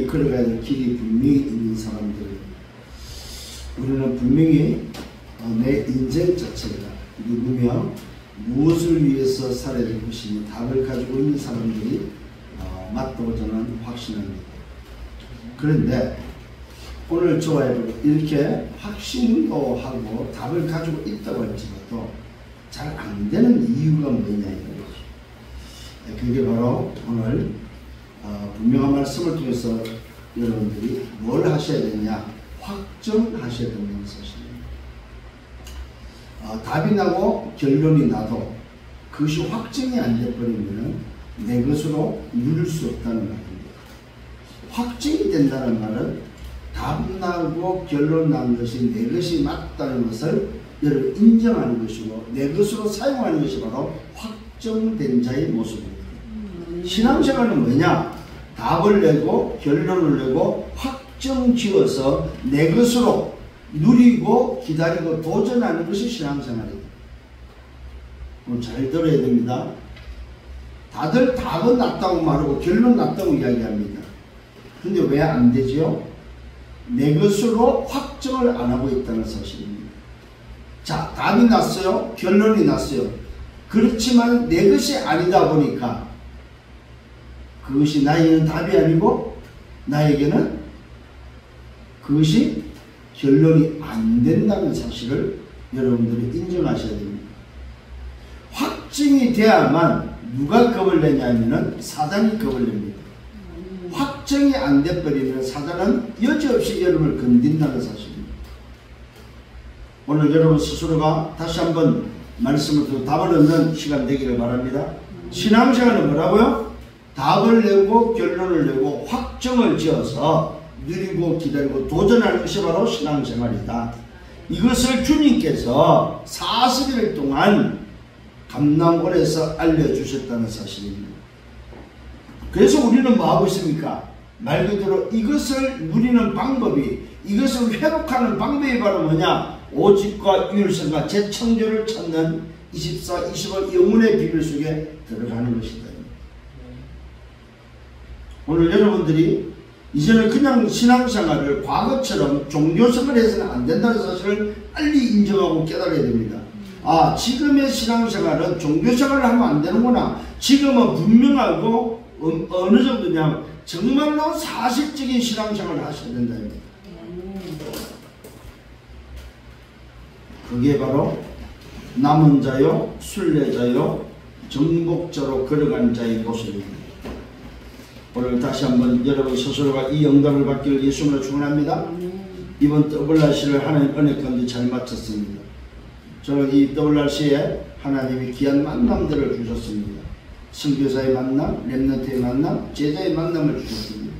걸어가야 될 길이 분명히 있는 사람들, 우리는 분명히 내 인생 자체가 누구며 무엇을 위해서 살아야 될 것이니 답을 가지고 있는 사람들이 맞다고 저는 확신합니다. 그런데 오늘 좋아요, 이렇게 확신도 하고 답을 가지고 있다고 할지라도 잘 안 되는 이유가 뭐냐 이거죠. 그게 바로 오늘 분명한 말씀을 통해서 여러분들이 뭘 하셔야 되냐, 확정하셔야 된다는 사실입니다. 답이 나고 결론이 나도 그것이 확정이 안 돼버리면 내 것으로 누릴 수 없다는 말입니다. 확정이 된다는 말은 답 나고 결론 난 것이 내 것이 맞다는 것을 여러분 인정하는 것이고 내 것으로 사용하는 것이 바로 확정된 자의 모습입니다. 신앙생활은 뭐냐? 답을 내고 결론을 내고 확정 지어서 내 것으로 누리고 기다리고 도전하는 것이 신앙생활입니다. 잘 들어야 됩니다. 다들 답은 났다고 말하고 결론 났다고 이야기합니다. 근데 왜 안 되지요? 내 것으로 확정을 안 하고 있다는 사실입니다. 자, 답이 났어요. 결론이 났어요. 그렇지만 내 것이 아니다 보니까 그것이 나에게는 답이 아니고 나에게는 그것이 결론이 안 된다는 사실을 여러분들이 인정하셔야 됩니다. 확증이 돼야만 누가 겁을 내냐면은 사단이 겁을 냅니다. 확정이 안 돼버리면 사단은 여지없이 여러분을 건든다는 사실입니다. 오늘 여러분 스스로가 다시 한번 말씀을 듣고 답을 얻는 시간 되기를 바랍니다. 신앙생활은 뭐라고요? 답을 내고 결론을 내고 확정을 지어서 누리고 기다리고 도전하는 것이 바로 신앙생활이다. 이것을 주님께서 40일 동안 감남원에서 알려주셨다는 사실입니다. 그래서 우리는 뭐하고 있습니까? 말 그대로 이것을 누리는 방법이, 이것을 회복하는 방법이 바로 뭐냐? 오직과 유일성과 재창조를 찾는 24, 25 영혼의 비밀 속에 들어가는 것이다. 오늘 여러분들이 이제는 그냥 신앙생활을 과거처럼 종교생활을 해서는 안 된다는 사실을 빨리 인정하고 깨달아야 됩니다. 아, 지금의 신앙생활은 종교생활을 하면 안 되는구나. 지금은 분명하고 어느 정도냐, 정말로 사실적인 신앙생활을 하셔야 된다. 그게 바로 남은 자요, 순례자요, 정복자로 걸어간 자의 모습입니다. 오늘 다시 한번 여러분 스스로가 이 영광을 받기를 예수님으로 축원합니다. 이번 WRC를 하나님 은혜 가운데 잘 마쳤습니다. 저는 이 WRC에 하나님이 귀한 만남들을 주셨습니다. 선교사의 만남, 렘넌트의 만남, 제자의 만남을 주셨습니다.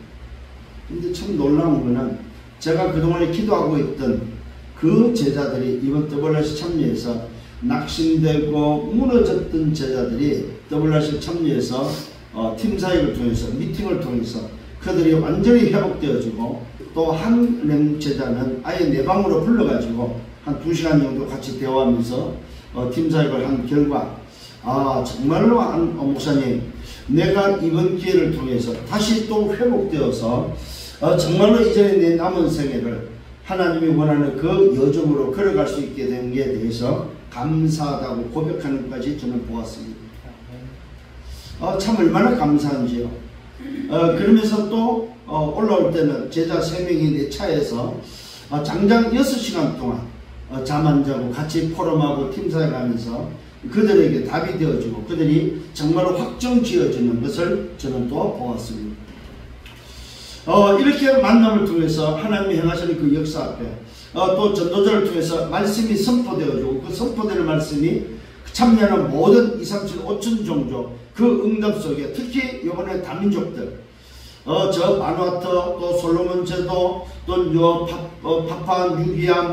근데 참 놀라운 거는 제가 그동안에 기도하고 있던 그 제자들이 이번 WRC 참여해서 낙심되고 무너졌던 제자들이 WRC 참여해서 팀사역을 통해서 미팅을 통해서 그들이 완전히 회복되어지고 또 한 제자는 아예 내 방으로 불러가지고 한 2시간 정도 같이 대화하면서 팀사역을 한 결과 정말로 목사님, 내가 이번 기회를 통해서 다시 또 회복되어서 정말로 이전에 내 남은 생애를 하나님이 원하는 그 여정으로 걸어갈 수 있게 된 게 대해서 감사하다고 고백하는 것까지 저는 보았습니다. 참 얼마나 감사한지요. 그러면서 또 올라올 때는 제자 3명이 내 차에서 장장 6시간 동안 잠 안 자고 같이 포럼하고 팀사역하면서 그들에게 답이 되어지고 그들이 정말로 확정 지어지는 것을 저는 또 보았습니다. 이렇게 만남을 통해서 하나님이 행하시는 그 역사 앞에 또 전도자를 통해서 말씀이 선포되어지고 그 선포되는 말씀이 참여하는 모든 2, 3, 7, 5천 종족 그 응답 속에 특히 이번에 다민족들 저 바누아투 또 솔로몬 제도 또 파푸아 뉴기니아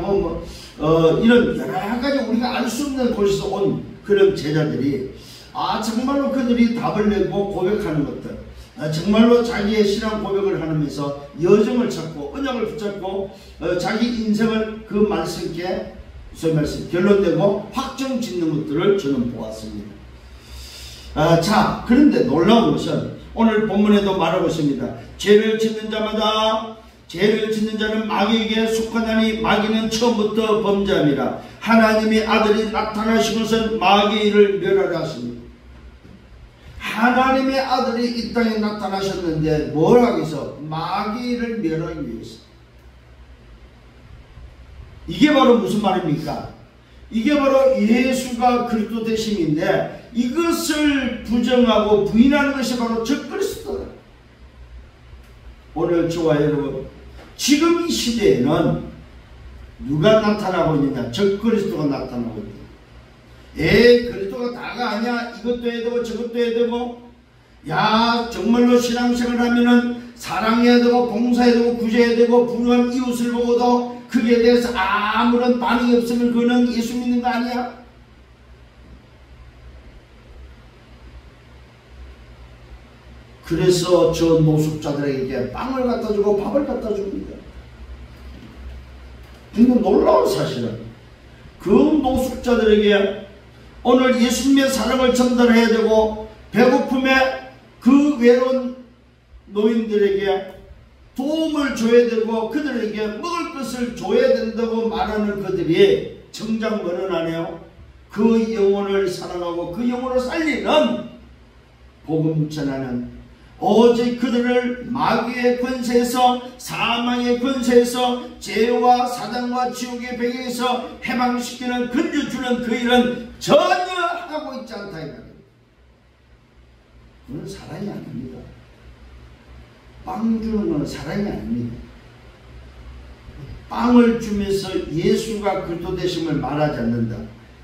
이런 여러 가지 우리가 알 수 없는 곳에서 온 그런 제자들이 정말로 그들이 답을 내고 고백하는 것들 정말로 자기의 신앙 고백을 하면서 여정을 찾고 언약을 붙잡고 자기 인생을 그 말씀께 소위 말씀 결론되고 확정 짓는 것들을 저는 보았습니다. 자, 그런데 놀라운 것은 오늘 본문에도 말하고 있습니다. 죄를 짓는 자마다 죄를 짓는 자는 마귀에게 속하나니 마귀는 처음부터 범죄함이라. 하나님의 아들이 나타나신 것은 마귀를 멸하려 하십니다. 하나님의 아들이 이 땅에 나타나셨는데 뭘 하기 위해서? 마귀를 멸하기 위해서. 이게 바로 무슨 말입니까? 이게 바로 예수가 그리스도 되심인데 이것을 부정하고 부인하는 것이 바로 적그리스도다. 오늘 저와 여러분, 지금 이 시대에는 누가 나타나고 있느냐? 적그리스도가 나타나고 있다. 그리스도가 다가 아니야. 이것도 해야 되고 저것도 해야 되고, 야 정말로 신앙생활 하면은 사랑해야 되고 봉사해야 되고 구제해야 되고 불우한 이웃을 보고도 그게 대해서 아무런 반응이 없으면 그는 예수 믿는 거 아니야? 그래서 저 노숙자들에게 빵을 갖다 주고 밥을 갖다 줍니다. 근데 놀라운 사실은 그 노숙자들에게 오늘 예수님의 사랑을 전달해야 되고 배고픔에 그 외로운 노인들에게 도움을 줘야 되고 그들에게 먹을 것을 줘야 된다고 말하는 그들이 정작 뭐는 안 해요? 그 영혼을 사랑하고 그 영혼을 살리는 복음 전하는, 오직 그들을 마귀의 권세에서 사망의 권세에서 죄와 사단과 지옥의 배경에서 해방시키는 건져주는 그 일은 전혀 하고 있지 않다 이 말입니다. 그건 사랑이 아닙니다. 빵 주는 건 사랑이 아닙니다. 빵을 주면서 예수가 그리스도 되심을 말하지 않는다.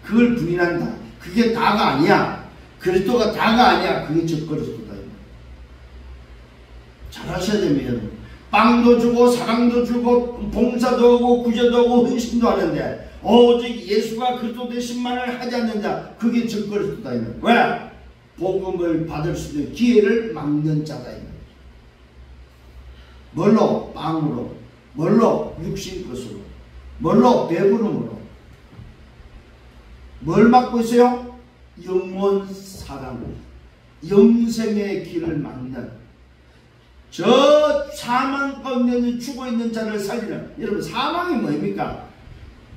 그걸 부인한다. 그게 다가 아니야. 그리스도가 다가 아니야. 그게 적그리스도다. 잘 하셔야 됩니다. 여러분. 빵도 주고 사랑도 주고 봉사도 하고 구제도 하고 헌신도 하는데 오직 예수가 그리스도 되심만을 하지 않는다. 그게 적그리스도다. 왜? 복음을 받을 수 있는 기회를 막는 자다. 뭘로? 빵으로. 뭘로? 육신 것으로. 뭘로? 배부름으로. 뭘 막고 있어요? 영원 사랑으로. 영생의 길을 막는, 저 사망 가운데 죽어있는 자를 살리는. 여러분, 사망이 뭡니까?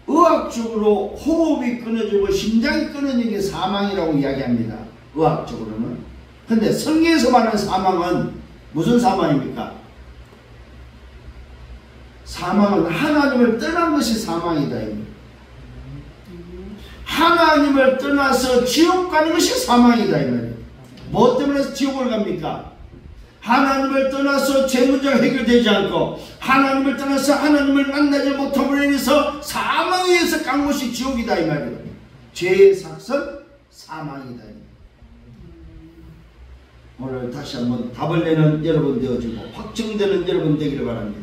의학적으로 호흡이 끊어지고 심장이 끊어지는 게 사망이라고 이야기합니다. 의학적으로는. 근데 성경에서 말하는 사망은 무슨 사망입니까? 사망은 하나님을 떠난 것이 사망이다. 하나님을 떠나서 지옥 가는 것이 사망이다. 뭐 때문에 지옥을 갑니까? 하나님을 떠나서 죄 문제가 해결되지 않고 하나님을 떠나서 하나님을 만나지 못함으로 인해서 사망에 의해서 간 것이 지옥이다 이 말이에요. 죄의 삭선 사망이다. 오늘 다시 한번 답을 내는 여러분 되어지고 확정되는 여러분 되기를 바랍니다.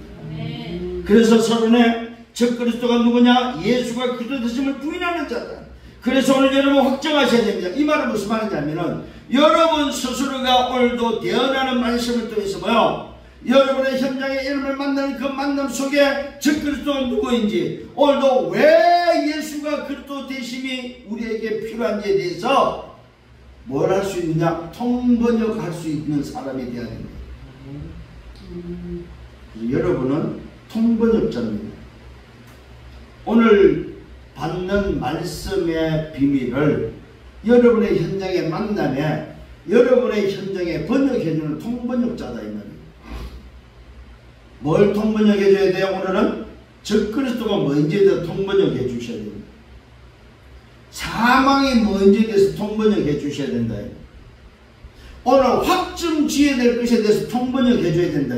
그래서 서론에 적그리스도가 누구냐? 예수가 그리스도 되심을 부인하는 자다. 그래서 오늘 여러분 확정하셔야 됩니다. 이 말은 무슨 말이냐면은 여러분 스스로가 오늘도 대언하는 말씀을 통해서 뭐요? 여러분의 현장에 여러분을 만나는 그 만남 속에 적그리스도가 누구인지, 오늘도 왜 예수가 그리스도 되심이 우리에게 필요한지에 대해서 뭘 할 수 있느냐? 통번역할 수 있는 사람이 되어야 됩니다. 여러분은 통번역자입니다. 오늘 받는 말씀의 비밀을 여러분의 현장의 만남에 여러분의 현장에 번역해주는 통번역자다 이 말이에요. 뭘 통번역해줘야 돼요? 오늘은 적그리스도가 뭔지에 대해서 통번역해 주셔야 됩니다. 사망이 뭔지에 대해서 통번역해 주셔야 된다. 오늘 확증 지어야 될 것에 대해서 통번역해 줘야 된다.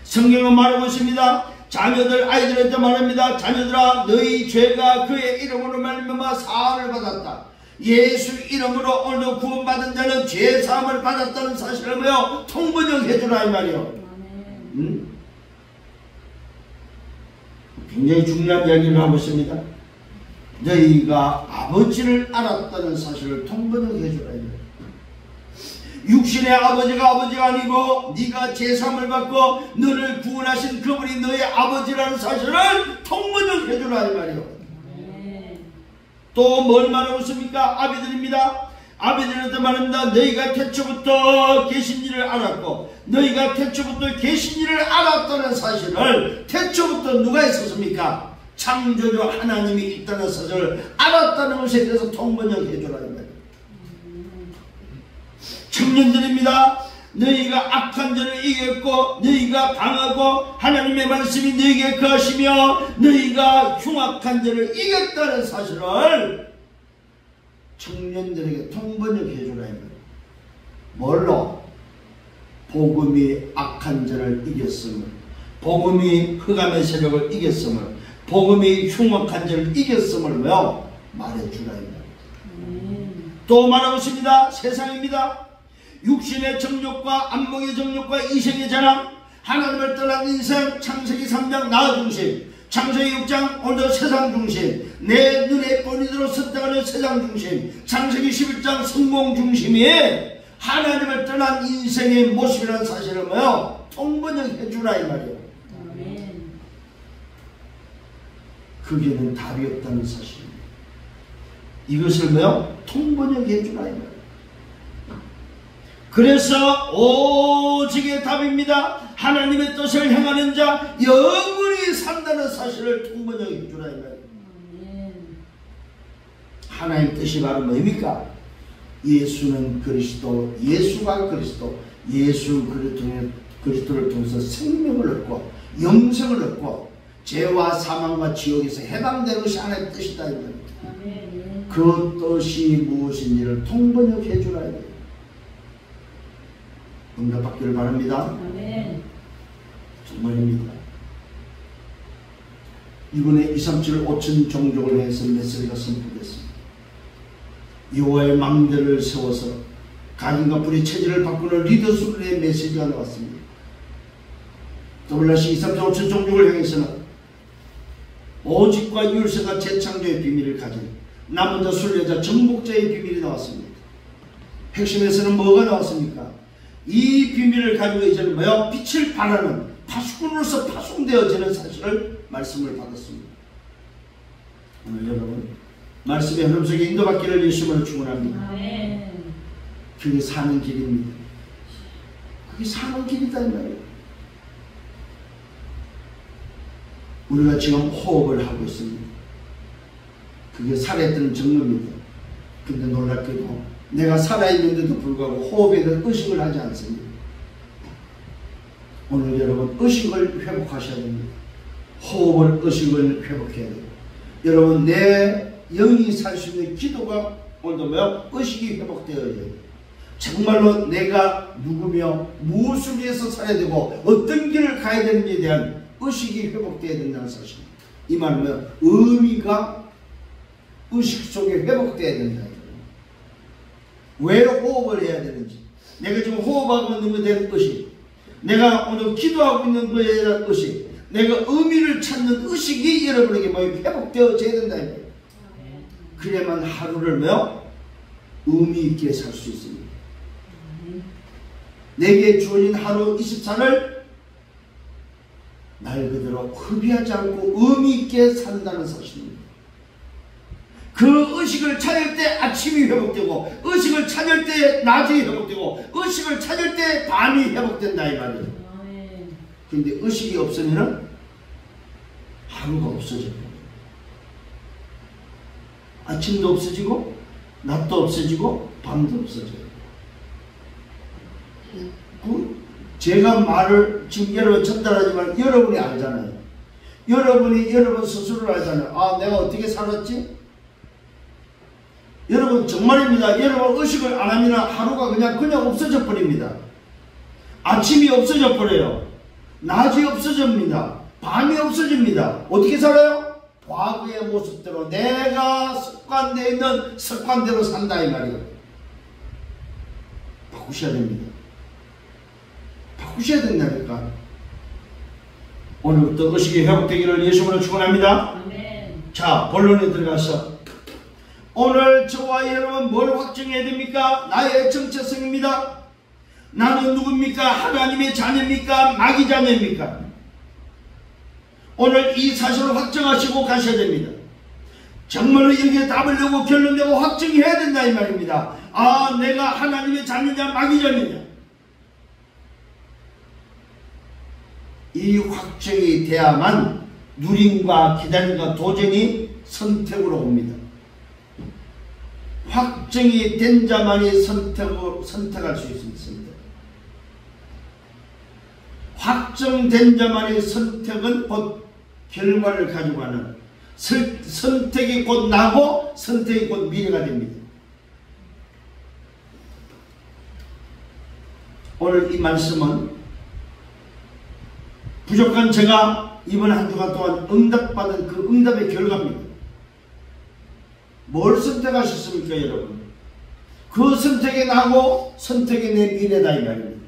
성경은 말하고 있습니다. 자녀들, 아이들한테 말합니다. 자녀들아, 너희 죄가 그의 이름으로 말미암아 사함을 받았다. 예수 이름으로 오늘도 구원받은 자는 죄 사함을 받았다는 사실을 뭐요? 통번역해 주라 이 말이요. 굉장히 중요한 이야기를 하고 있습니다. 너희가 아버지를 알았다는 사실을 통번역해 주라 이 말이요. 육신의 아버지가 아니고 네가 제사함을 받고 너를 구원하신 그분이 너의 아버지라는 사실을 통번역해 주라 이 말이요. 또 뭘 말하고 있습니까? 아비들입니다. 아버지한테 말합니다. 너희가 태초부터 계신 일을 알았고 너희가 태초부터 계신 일을 알았다는 사실을 태초부터 누가 했었습니까? 창조주 하나님이 있다는 사실을 알았다는 것에 대해서 통번역해 주라 이 말이에요. 청년들입니다. 너희가 악한 자를 이겼고 너희가 강하고 하나님의 말씀이 너희에게 거하시며 너희가 흉악한 자를 이겼다는 사실을 청년들에게 통번역해 주라 이 말이에요. 뭘로? 복음이 악한 자를 이겼음을, 복음이 흑암의 세력을 이겼음을, 복음이 흉악한 자를 이겼음을 왜요? 말해주라 이 말이에요. 또 말하고 있습니다. 세상입니다. 육신의 정욕과 안목의 정욕과 이생의 자랑, 하나님을 떠난 인생, 창세기 3장 나 중심, 창세기 6장 오늘도 세상 중심, 내 눈에 뻔히 들어 섰다가는 세상 중심, 창세기 11장 성공 중심이 하나님을 떠난 인생의 모습이라는 사실을 뭐요? 통번역해 주라 이 말이에요. 그게는 답이 없다는 사실입니다. 이것을 뭐요? 통번역해 주라 이 말이에요. 그래서 오직의 답입니다. 하나님의 뜻을 행하는 자 영원히 산다는 사실을 통번역해 주라 이 말이에요. 하나님 뜻이 바로 뭡니까? 예수는 그리스도, 예수가 그리스도, 예수 그리스도를 통해서 생명을 얻고 영생을 얻고 죄와 사망과 지옥에서 해방되는 것이 하나님의 뜻이다 이 말입니다. 그 뜻이 무엇인지를 통번역해 주라 이 말입니다. 응답받기를 바랍니다. 정말입니다. 이번에 237 5천 종족을 해서 메시지가 선포됐습니다. 여호와의 망대를 세워서 각인과 불의 체질을 바꾸는 리더십의 메시지가 나왔습니다. WRC 237 5천 종족을 향해서는 오직과 율세가 재창조의 비밀을 가진 남은 자 순례자 정복자의 비밀이 나왔습니다. 핵심에서는 뭐가 나왔습니까? 이 비밀을 가지고 이제는 뭐야? 빛을 발하는 파수꾼으로서 파송되어지는 사실을 말씀을 받았습니다. 오늘 여러분 말씀의 흐름 속에 인도받기를 예수님으로 축원합니다. 그게 사는 길입니다. 그게 사는 길이다 이 말이에요. 우리가 지금 호흡을 하고 있습니다. 그게 살아있다는 증거입니다. 근데 놀랍게도 내가 살아있는데도 불구하고 호흡에 대한 의식을 하지 않습니다. 오늘 여러분 의식을 회복하셔야 됩니다. 호흡을 의식을 회복해야 돼요. 여러분 내 영이 살 수 있는 기도가 오늘도 뭐야? 의식이 회복되어야 돼요. 정말로 내가 누구며 무엇을 위해서 살아야 되고 어떤 길을 가야 되는지에 대한 의식이 회복되어야 된다는 사실. 이 말은 의미가 의식 속에 회복되어야 된다. 왜 호흡을 해야 되는지, 내가 지금 호흡하고 있는 것에 대한 의식, 내가 오늘 기도하고 있는 것에 대한 의식, 내가 의미를 찾는 의식이 여러분에게 회복되어져야 된다. 그래야만 하루를 의미 있게 살 수 있습니다. 내게 주어진 하루 24를 말 그대로 허비하지 않고 의미 있게 산다는 사실입니다. 그 의식을 찾을 때 아침이 회복되고, 의식을 찾을 때 낮이 회복되고, 의식을 찾을 때 밤이 회복된다 이 말이에요. 그런데 의식이 없으면 하루가 없어져요. 아침도 없어지고 낮도 없어지고 밤도 없어져요. 제가 말을 지금 여러분 전달하지만 여러분이 알잖아요. 여러분이 여러분 스스로를 알잖아요. 아, 내가 어떻게 살았지? 여러분 정말입니다. 여러분 의식을 안 하면 하루가 그냥 없어져 버립니다. 아침이 없어져 버려요. 낮이 없어집니다. 밤이 없어집니다. 어떻게 살아요? 과거의 모습대로 내가 습관되어 있는 습관대로 산다 이 말이에요. 바꾸셔야 됩니다. 바꾸셔야 된다니까. 오늘부터 의식이 회복되기를 예수님으로 축원합니다. 자, 본론에 들어가서 오늘 저와 여러분 뭘 확정해야 됩니까? 나의 정체성입니다. 나는 누굽니까? 하나님의 자녀입니까? 마귀 자녀입니까? 오늘 이 사실을 확정하시고 가셔야 됩니다. 정말로 여기에 답을 내고 결론 내고 확정해야 된다 이 말입니다. 아, 내가 하나님의 자녀냐 마귀자녀냐? 이 확정이 돼야만 누림과 기다림과 도전이 선택으로 옵니다. 확정이 된 자만이 선택할 수 있습니다. 확정된 자만의 선택은 곧 결과를 가지고 가는, 선택이 곧 나고 선택이 곧 미래가 됩니다. 오늘 이 말씀은 부족한 제가 이번 한 주간 동안 응답받은 그 응답의 결과입니다. 뭘 선택하셨습니까, 여러분? 그 선택이 나고 선택이 내 미래다 이 말입니다.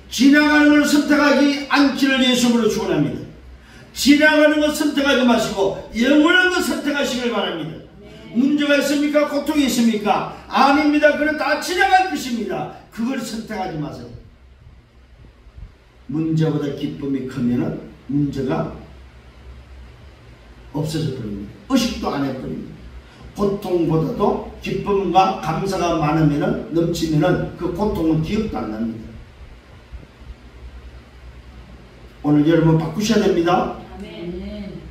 지나가는 걸 선택하지 않기를 예수님으로 축원합니다. 지나가는 것 선택하지 마시고 영원한 것 선택하시길 바랍니다. 문제가 있습니까? 고통이 있습니까? 아닙니다. 그건 다 지나갈 것입니다. 그걸 선택하지 마세요. 문제보다 기쁨이 크면은 문제가 없어져 버립니다. 의식도 안 해버립니다. 고통보다도 기쁨과 감사가 많으면은, 넘치면은 그 고통은 기억도 안 납니다. 오늘 여러분 바꾸셔야 됩니다. 아멘.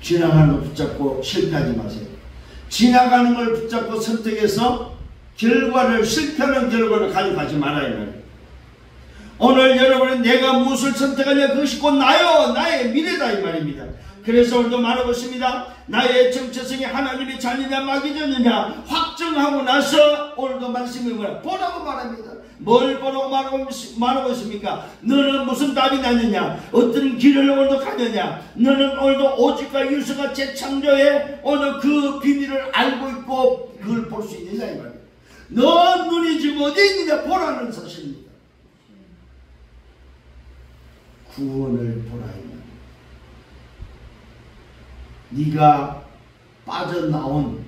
지나가는 걸 붙잡고 실패하지 마세요. 지나가는 걸 붙잡고 선택해서 실패하는 결과를 가져가지 말아야 해요. 오늘 여러분은 내가 무엇을 선택하냐, 그것이 곧 나의 미래다 이 말입니다. 그래서 오늘도 말하고 있습니다. 나의 정체성이 하나님의 자녀냐 마귀자녀냐 확정하고 나서 오늘도 말씀이 뭐야? 보라고 말합니다. 뭘 보라고 말하고 있습니까? 너는 무슨 답이 나느냐? 어떤 길을 오늘도 가느냐? 너는 오늘도 오직과 유수가 재창조해 오늘 그 비밀을 알고 있고 그걸 볼 수 있느냐 이 말이에요. 너 눈이 지금 어디 있느냐 보라는 사실입니다. 구원을 보라 이 말이에요. 네가 빠져나온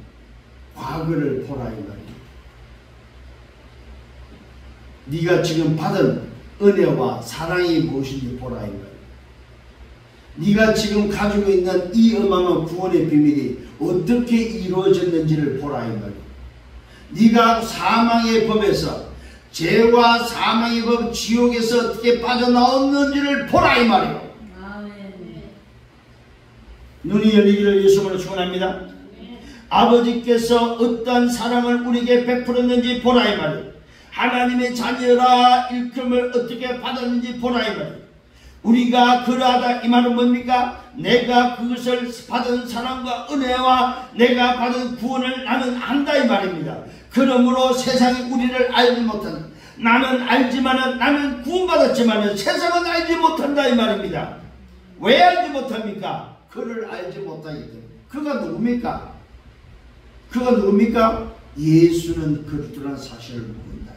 과거를 보라 이 말이에요. 네가 지금 받은 은혜와 사랑이 무엇인지 보라 이 말이에요. 네가 지금 가지고 있는 이 어마어마한 구원의 비밀이 어떻게 이루어졌는지를 보라 이 말이에요. 네가 사망의 법에서, 죄와 사망의 법 지옥에서 어떻게 빠져나왔는지를 보라 이 말이에요. 눈이 열리기를 예수님으로 축원합니다. 아버지께서 어떠한 사랑을 우리에게 베풀었는지 보라 이 말이에요. 하나님의 자녀라 일컬음을 어떻게 받았는지 보라 이 말이에요. 우리가 그러하다 이 말은 뭡니까? 내가 그것을 받은 사랑과 은혜와 내가 받은 구원을 나는 안다 이 말입니다. 그러므로 세상이 우리를 알지 못한다. 나는 알지만은, 나는 구원받았지만은 세상은 알지 못한다 이 말입니다. 왜 알지 못합니까? 그를 알지 못하기 때문에. 그가 누굽니까? 그가 누굽니까? 예수는 그리스도라는 사실을 모른다.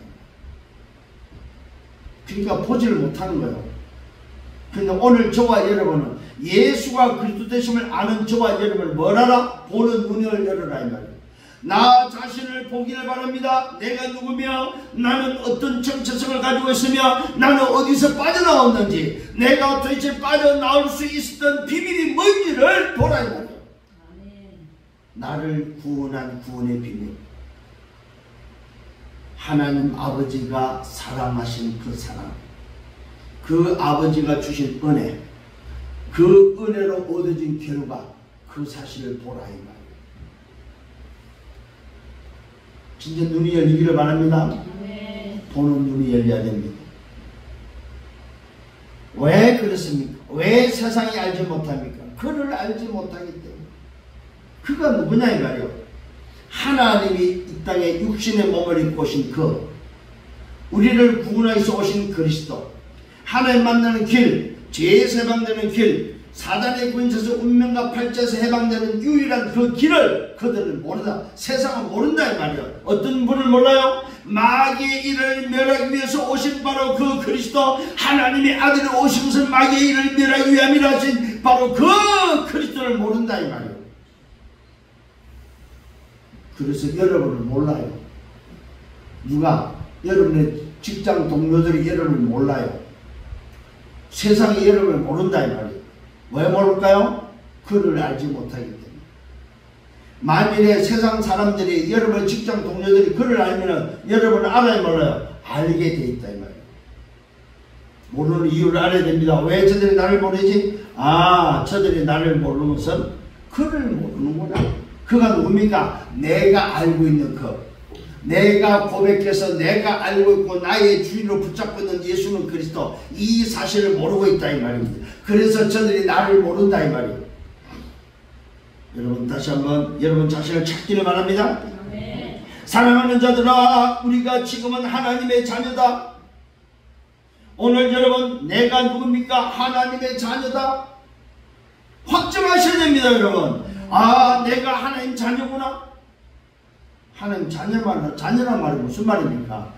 그러니까 보지를 못하는 거예요. 근데 오늘 저와 여러분은 예수가 그리스도 되심을 아는 저와 여러분을 뭘 알아? 보는 눈을 열어라 이 말이에요. 나 자신을 보기를 바랍니다. 내가 누구며 나는 어떤 정체성을 가지고 있으며 나는 어디서 빠져나왔는지, 내가 도대체 빠져나올 수 있었던 비밀이 뭔지를 보라 이 말이에요. 나를 구원한 구원의 비밀, 하나님 아버지가 사랑하신 그 사랑, 그 아버지가 주신 은혜, 그 은혜로 얻어진 결과, 그 사실을 보라 이 말이에요. 진짜 눈이 열리기를 바랍니다. 보는 눈이 열려야 됩니다. 왜 그렇습니까? 왜 세상이 알지 못합니까? 그를 알지 못하기 때문에. 그가 누구냐 이 말이에요. 하나님이 이 땅에 육신의 몸을 입고 오신 그, 우리를 구원하기 위해서 오신 그리스도, 하나님 만나는 길, 죄에서 해방되는 길, 사단의 군에서 운명과 팔자에서 해방되는 유일한 그 길을 그들은 모른다. 세상은 모른다 이 말이에요. 어떤 분을 몰라요? 마귀의 일을 멸하기 위해서 오신 바로 그 그리스도, 하나님의 아들이 오신 것은 마귀의 일을 멸하기 위함이라 하신 바로 그 그리스도를 모른다 이 말이에요. 그래서 여러분을 몰라요. 누가? 여러분의 직장 동료들이 여러분을 몰라요. 세상이 여러분을 모른다 이 말이에요. 왜 모를까요? 그를 알지 못하기 때문에. 만일에 세상 사람들이, 여러분 직장 동료들이 그를 알면은 여러분은 알아야 몰라요? 알게 돼 있다 이 말이에요. 모르는 이유를 알아야 됩니다. 왜 저들이 나를 모르지? 아, 저들이 나를 모르는 것은 그를 모르는구나. 그가 누굽니까? 내가 알고 있는 그, 내가 고백해서 내가 알고 있고 나의 주인으로 붙잡고 있는 예수는 그리스도, 이 사실을 모르고 있다 이 말입니다. 그래서 저들이 나를 모른다 이 말이에요. 여러분 다시 한번 여러분 자신을 찾기를 바랍니다. 네. 사랑하는 자들아, 우리가 지금은 하나님의 자녀다. 오늘 여러분 내가 누굽니까? 하나님의 자녀다. 확정하셔야 됩니다 여러분. 아, 내가 하나님 자녀구나. 하나님 자녀란 말이 무슨 말입니까?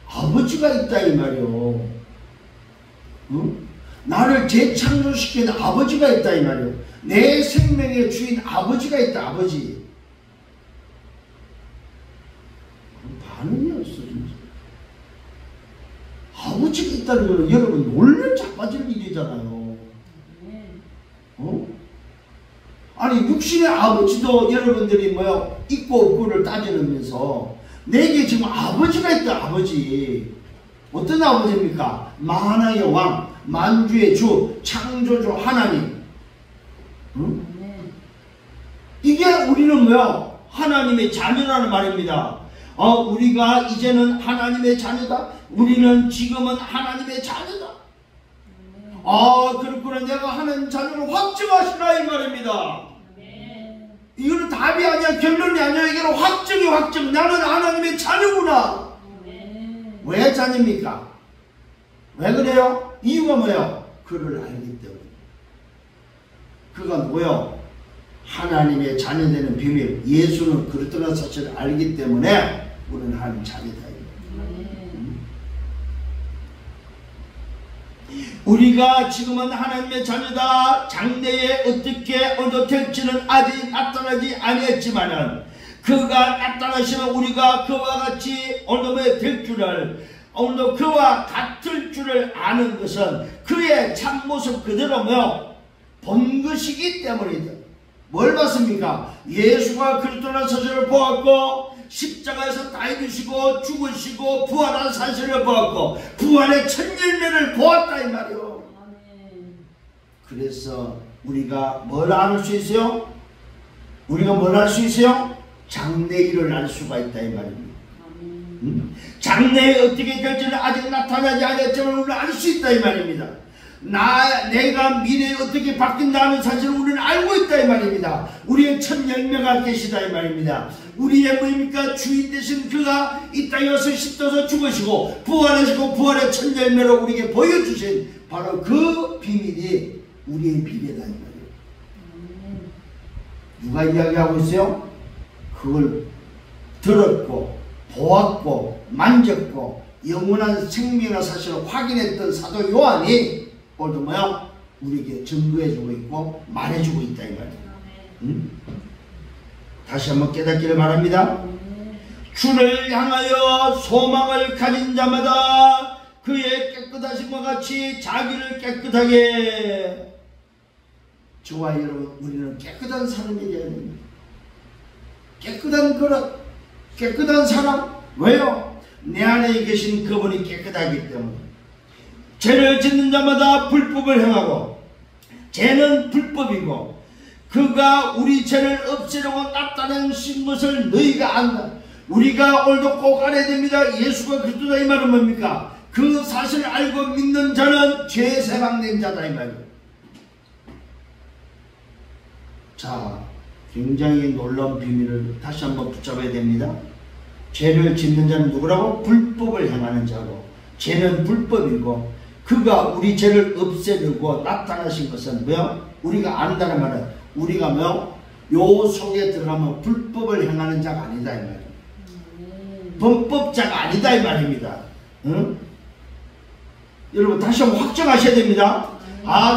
아버지가 있다 이 말이요. 응? 나를 재창조시키는 아버지가 있다 이 말이요. 내 생명의 주인 아버지가 있다. 아버지. 반응이 없어 진짜. 아버지가 있다는 거는 여러분 놀래 자빠질 일이잖아요. 어? 아니 육신의 아버지도 여러분들이 뭐요? 있고 없고를 따지면서 내게 지금 아버지가 있다. 아버지. 어떤 아버지입니까? 만왕의 왕, 만주의 주, 창조주 하나님. 응? 이게 우리는 뭐야? 하나님의 자녀라는 말입니다. 우리가 이제는 하나님의 자녀다. 우리는 지금은 하나님의 자녀다. 그렇구나. 내가 하나님 자녀를 확증하시라 이 말입니다. 이거는 답이 아니야. 결론이 아니야. 이거는 확증이 확증. 나는 하나님의 자녀구나. 왜 자녀입니까? 왜 그래요? 이유가 뭐예요? 그를 알기 때문에. 그가 뭐예요? 하나님의 자녀되는 비밀, 예수는 그렇다는 사실을 알기 때문에 우리는 하나님 자녀다. 우리가 지금은 하나님의 자녀다. 장래에 어떻게 될지는 아직 나타나지 아니했지만은 그가 나타나시면 우리가 그와 같이 어느새 될 줄을, 오늘도 그와 같을 줄을 아는 것은 그의 참모습 그대로 본 것이기 때문이다. 뭘 봤습니까? 예수가 그리스도라는 사실을 보았고, 십자가에서 다 이루시고 죽으시고 부활한 사실을 보았고, 부활의 첫 열매를 보았다 이 말이요. 그래서 우리가 뭘 알 수 있어요? 우리가 뭘 알 수 있어요? 장래 일을 알 수가 있다 이 말입니다. 장래에 어떻게 될지는 아직 나타나지 않았지만 우리는 알 수 있다 이 말입니다. 내가 미래에 어떻게 바뀐다는 사실을 우리는 알고 있다 이 말입니다. 우리의 첫 열매가 계시다 이 말입니다. 우리의 뭐입니까? 주인 되신 그가 이 땅에 와서 십자가에서 죽으시고 부활하시고 부활의 첫 열매로 우리에게 보여주신 바로 그 비밀이 우리의 비밀이다 이 말이에요. 누가 이야기하고 있어요? 그걸 들었고 보았고 만졌고 영원한 생명의 사실을 확인했던 사도 요한이 오늘도 우리에게 증거해주고 있고 말해주고 있다 이 말이에요. 다시 한번 깨닫기를 바랍니다. 주를 향하여 소망을 가진 자마다 그의 깨끗하심과 같이 자기를 깨끗하게. 저와 여러분, 우리는 깨끗한 사람이 되어야 됩니다. 깨끗한 그릇, 깨끗한 사람. 왜요? 내 안에 계신 그분이 깨끗하기 때문에. 죄를 짓는 자마다 불법을 행하고, 죄는 불법이고 그가 우리 죄를 없애려고 나타내신 것을 너희가 안다. 우리가 오늘도 꼭 알아야 됩니다. 예수가 그리스도다 이 말은 뭡니까? 그 사실을 알고 믿는 자는 죄 세방된 자다 이 말이에요. 자, 굉장히 놀라운 비밀을 다시 한번 붙잡아야 됩니다. 죄를 짓는 자는 누구라고? 불법을 행하는 자고, 죄는 불법이고 그가 우리 죄를 없애려고 나타나신 것은 뭐야? 우리가 안다는 말은 우리가 요 속에 들어가면 불법을 행하는 자가 아니다 이 말이에요. 범법자가 아니다 이 말입니다. 응? 여러분 다시 한번 확정하셔야 됩니다.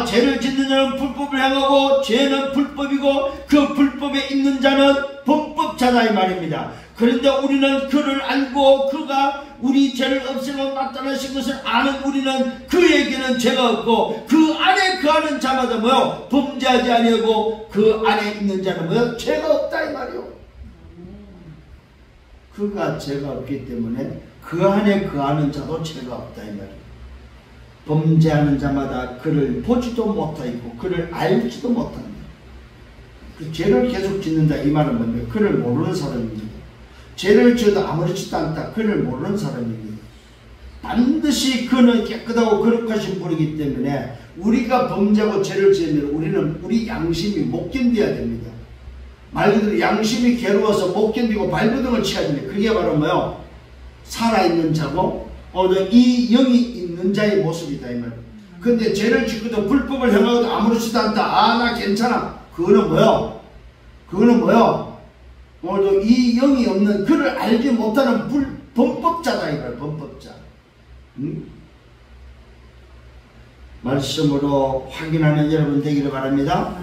죄를 짓는 자는 불법을 행하고 죄는 불법이고 그 불법에 있는 자는 범법자다 이 말입니다. 그런데 우리는 그를 알고 그가 우리 죄를 없애고 나타나신 것을 아는 우리는 그에게는 죄가 없고 그 안에 거하는 자마다 뭐요? 범죄하지 아니하고 그 안에 있는 자는 뭐요? 죄가 없다 이 말이요. 그가 죄가 없기 때문에 그 안에 거하는 자도 죄가 없다 이 말이요. 범죄하는 자마다 그를 보지도 못하고 그를 알지도 못한다. 그 죄를 계속 짓는다 이 말은 뭔데? 그를 모르는 사람입니다. 죄를 지어도 아무렇지도 않다. 그를 모르는 사람입니다. 반드시 그는 깨끗하고 거룩하신 분이기 때문에 우리가 범죄하고 죄를 지으면 우리는 우리 양심이 못 견뎌야 됩니다. 말 그대로 양심이 괴로워서 못 견디고 발버둥을 치야 됩니다. 그게 바로 뭐요? 살아있는 자고 이 영이 있는 자의 모습이다 이 말이에요. 근데 죄를 짓고도 불법을 행하고도 아무렇지도 않다. 아 나 괜찮아. 그거는 뭐요? 그거는 뭐요? 이 영이 없는 그를 알지 못하는 범법자다 이거야. 범법자. 말씀으로 확인하는 여러분 되기를 바랍니다.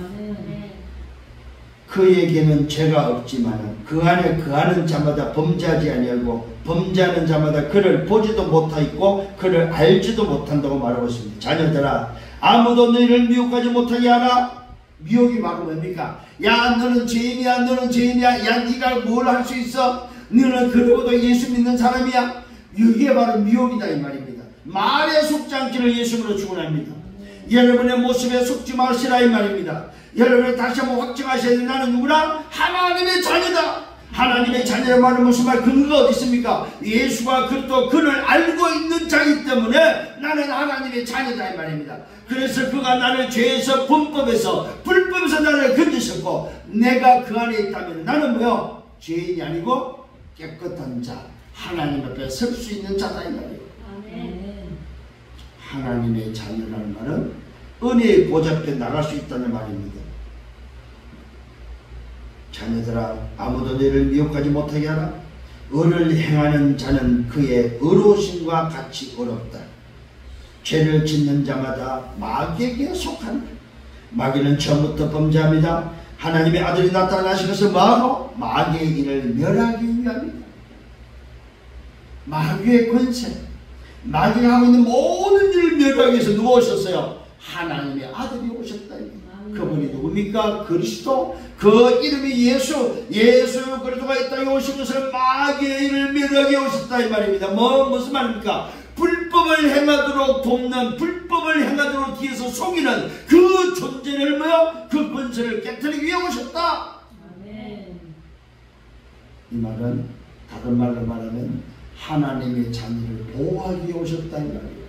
그에게는 죄가 없지만 그 안에 거하는 자마다 범죄하지 아니하고 범죄하는 자마다 그를 보지도 못하고 그를 알지도 못한다고 말하고 있습니다. 자녀들아 아무도 너희를 미혹하지 못하게 하라. 미혹이 바로 뭡니까? 야 너는 죄인이야 너는 죄인이야 야 네가 뭘 할 수 있어 너는 그러고도 예수 믿는 사람이야. 이게 바로 미혹이다 이 말입니다. 말에 속지 않기를 예수님으로 축원합니다. 여러분의 모습에 속지 마시라 이 말입니다. 여러분이 다시 한번 확증하셔야 돼. 나는 누구나 하나님의 자녀다. 하나님의 자녀의 말은 무슨 말 근거가 어디 있습니까? 예수가 그리스도 그를 알고 있는 자이기 때문에 나는 하나님의 자녀다 이 말입니다. 그래서 그가 나를 죄에서 범법에서 불법에서 나를 건지셨고 내가 그 안에 있다면 나는 뭐요? 죄인이 아니고 깨끗한 자 하나님 앞에 설 수 있는 자다 이 말이에요. 하나님의 자녀라는 말은 은혜의 보좌 앞에 나갈 수 있다는 말입니다. 자녀들아 아무도 너희를 미혹하지 못하게 하라. 의를 행하는 자는 그의 의로우심과 같이 의롭다. 죄를 짓는 자마다 마귀에게 속한다. 마귀는 처음부터 범죄합니다. 하나님의 아들이 나타나신 것을 뭐하고? 마귀의 일을 멸하기 위함이다. 마귀의 권세, 마귀가 하고 있는 모든 일을 멸하기 위해서 누가 오셨어요? 하나님의 아들이 오셨다. 그분이 누굽니까? 그리스도. 그 이름이 예수 그리스도가 이 땅에 오신 것을 마귀의 일을 멸하게 오셨다 이 말입니다. 무슨 말입니까? 불법을 행하도록 돕는 불법을 행하도록 뒤에서 속이는 그 존재를 뭐요? 그 권세를 깨뜨리기 위해 오셨다. 이 말은 다른 말로 말하면 하나님의 자녀를 보호하기 위해 오셨다 이 말이에요.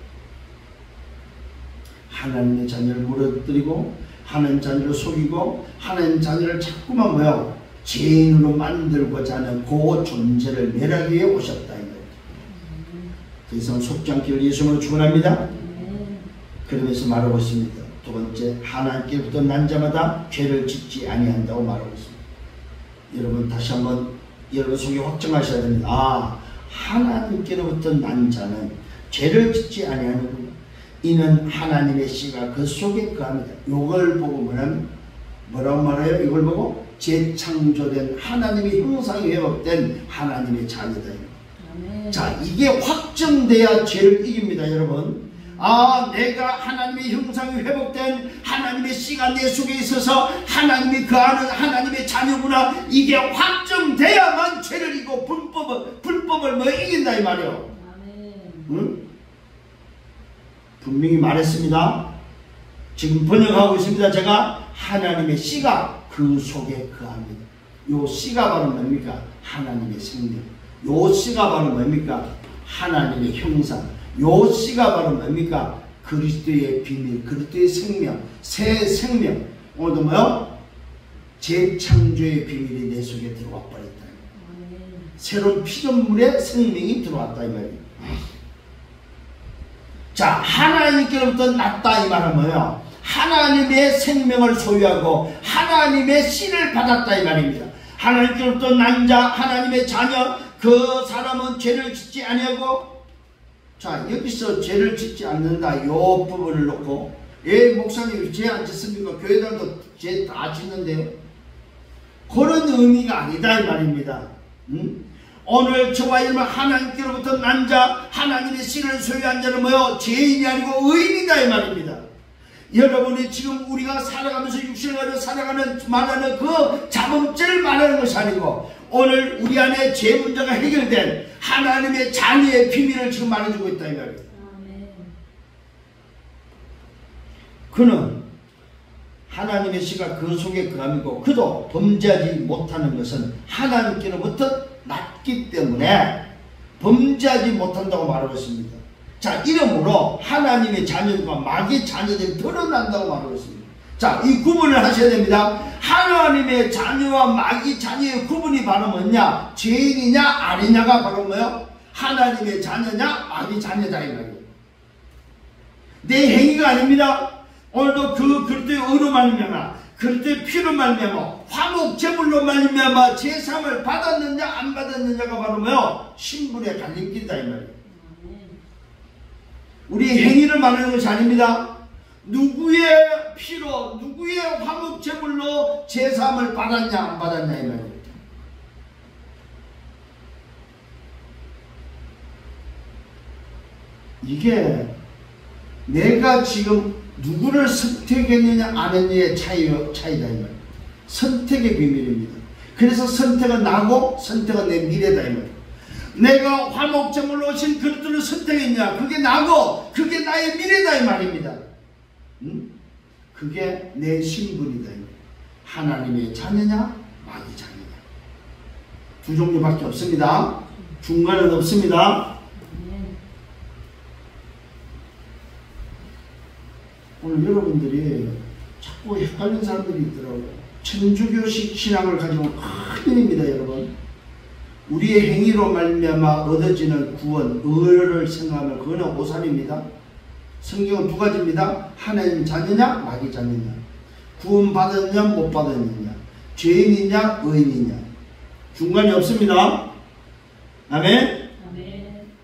하나님의 자녀를 무너뜨리고 하나님 자녀를 속이고 하나님 자녀를 자꾸만 뭐요? 죄인으로 만들고자 하는 그 존재를 멸하기 위해 오셨다 이 말이에요. 더 이상 속지 않기를 예수님으로 축원합니다. 그러면서 말하고 있습니다. 두 번째, 하나님께로부터 난 자마다 죄를 짓지 아니한다고 말하고 있습니다. 여러분 다시 한번 여러분 속에 확정하셔야 됩니다. 아, 하나님께로부터 난 자는 죄를 짓지 아니하는구나. 이는 하나님의 씨가 그 속에 거합니다. 이걸 보고 뭐라고 말해요? 이걸 보고 재창조된 하나님의 형상이 회복된 하나님의 자녀다. 자, 이게 확정돼야 죄를 이깁니다, 여러분. 아, 내가 하나님의 형상이 회복된 하나님의 씨가 내 속에 있어서 하나님이 거하는 하나님의 자녀구나. 이게 확정돼야만 죄를 이기고 불법을 뭐 이긴다 이 말이요. 응? 분명히 말했습니다. 지금 번역하고 있습니다. 제가 하나님의 씨가 그 속에 거합니다. 요 씨가 바로 뭡니까? 하나님의 생명. 요 씨가 바로 뭡니까? 하나님의 형상. 요 씨가 바로 뭡니까? 그리스도의 비밀, 그리스도의 생명, 새 생명. 오늘도 뭐요? 재창조의 비밀이 내 속에 들어와 버렸다. 새로운 피조물의 생명이 들어왔다 이 말이에요. 자, 하나님께로부터 났다 이 말은 뭐예요? 하나님의 생명을 소유하고 하나님의 씨를 받았다 이 말입니다. 하나님께로부터 난 자, 하나님의 자녀, 그 사람은 죄를 짓지 아니하고. 자, 여기서 죄를 짓지 않는다 요 부분을 놓고, 예, 목사님 죄 안 짓습니까? 교회들도 죄 다 짓는데요. 그런 의미가 아니다 이 말입니다. 오늘 저와 이름은 하나님께로부터 난 자, 하나님의 신을 소유한 자는 뭐요? 죄인이 아니고 의인이다 이 말입니다. 여러분이 지금 우리가 살아가면서 육신을 가지고 살아가는 말하는 그 자범죄를 말하는 것이 아니고 오늘 우리 안에 죄 문제가 해결된 하나님의 자녀의 비밀을 지금 말해주고 있다 이 말이에요. 그는 하나님의 씨가 그 속에 거함이고 그도 범죄하지 못하는 것은 하나님께로부터 났기 때문에 범죄하지 못한다고 말하고 있습니다. 자, 이러므로 하나님의 자녀들과 마귀의 자녀들이 드러난다고 말하고 있습니다. 자, 이 구분을 하셔야 됩니다. 하나님의 자녀와 마귀 자녀의 구분이 바로 뭐냐? 죄인이냐 아니냐가 바로 뭐예요? 하나님의 자녀냐 마귀 자녀다 이 말이에요. 내 행위가 아닙니다. 오늘도 그 그리스도의 의로 말미암아 그리스도의 피로 말미암아 화목 제물로 말미암아 제사함을 받았느냐 안 받았느냐가 바로 뭐예요? 신분의 갈림길이다 이 말이에요. 우리 행위를 말하는 것이 아닙니다. 누구의 피로 누구의 화목 제물로 제사함을 받았냐 안 받았냐 이 말이에요. 이게 내가 지금 누구를 선택했느냐 안 했느냐의 차이다 이 말이에요. 선택의 비밀입니다. 그래서 선택은 나고 선택은 내 미래다 이 말이에요. 내가 화목제물로 오신 그리스도를 선택했냐 그게 나고 그게 나의 미래다 이 말입니다. 그게 내 신분이다 이 말이에요. 하나님의 자녀냐 마귀 자녀냐 두 종류밖에 없습니다. 중간은 없습니다. 오늘 여러분들이 자꾸 헷갈리는 사람들이 있더라고요. 천주교식 신앙을 가지고 큰일입니다 여러분. 우리의 행위로 말미암아 얻어지는 구원, 의를 생각하면 그거는 오산입니다. 성경은 두 가지입니다. 하나님 자녀냐 마귀 자녀냐, 구원 받았냐 못 받았느냐, 죄인이냐 의인이냐, 중간이 없습니다. 아멘.